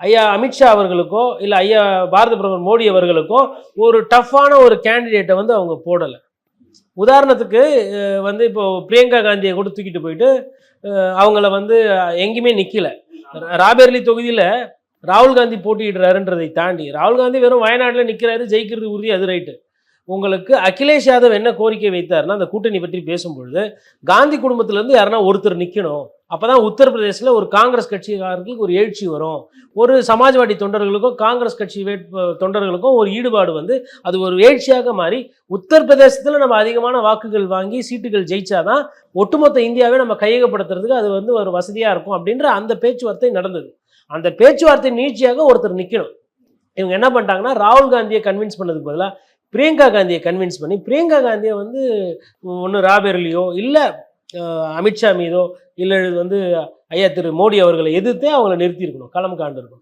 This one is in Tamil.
ஐயா அமித்ஷா அவர்களுக்கோ இல்லை ஐயா பாரத பிரதமர் மோடி அவர்களுக்கோ ஒரு டஃப்பான ஒரு கேண்டிடேட்டை வந்து அவங்க போடலை. உதாரணத்துக்கு வந்து இப்போ பிரியங்கா காந்தியை கூட தூக்கிட்டு போயிட்டு அவங்கள வந்து எங்கேயுமே நிற்கல. ராபேர்லி தொகுதியில் ராகுல் காந்தி போட்டியிடுறாருன்றதை தாண்டி ராகுல் காந்தி வெறும் வயநாட்டில் நிற்கிறாரு, ஜெயிக்கிறது உறுதி, அது ரைட்டு. உங்களுக்கு அகிலேஷ் யாதவ் என்ன கோரிக்கை வைத்தார்னா அந்த கூட்டணி பற்றி பேசும்பொழுது காந்தி குடும்பத்திலேருந்து யாருன்னா ஒருத்தர் நிற்கணும், அப்போ தான் உத்தரப்பிரதேசில் ஒரு காங்கிரஸ் கட்சிக்காரர்களுக்கு ஒரு எழுச்சி வரும், ஒரு சமாஜ்வாடி தொண்டர்களுக்கும் காங்கிரஸ் கட்சி தொண்டர்களுக்கும் ஒரு ஈடுபாடு வந்து அது ஒரு எழுச்சியாக மாறி உத்தரப்பிரதேசத்தில் நம்ம அதிகமான வாக்குகள் வாங்கி சீட்டுகள் ஜெயிச்சாதான் ஒட்டுமொத்த இந்தியாவை நம்ம கையகப்படுத்துறதுக்கு அது வந்து ஒரு வசதியாக இருக்கும் அப்படின்ற அந்த பேச்சுவார்த்தை நடந்தது. அந்த பேச்சுவார்த்தை நீட்சியாக ஒருத்தர் நிற்கணும். இவங்க என்ன பண்ணிட்டாங்கன்னா ராகுல் காந்தியை கன்வின்ஸ் பண்ணதுக்கு பதிலாக பிரியங்கா காந்தியை கன்வின்ஸ் பண்ணி பிரியங்கா காந்தியை வந்து ஒன்று ராபேர்லியோ இல்லை அமித்ஷா மீதோ இல்லை வந்து ஐயா திரு மோடி அவர்களை எதிர்த்தே அவங்கள நிறுத்தியிருக்கணும், களம் காண்டிருக்கணும்.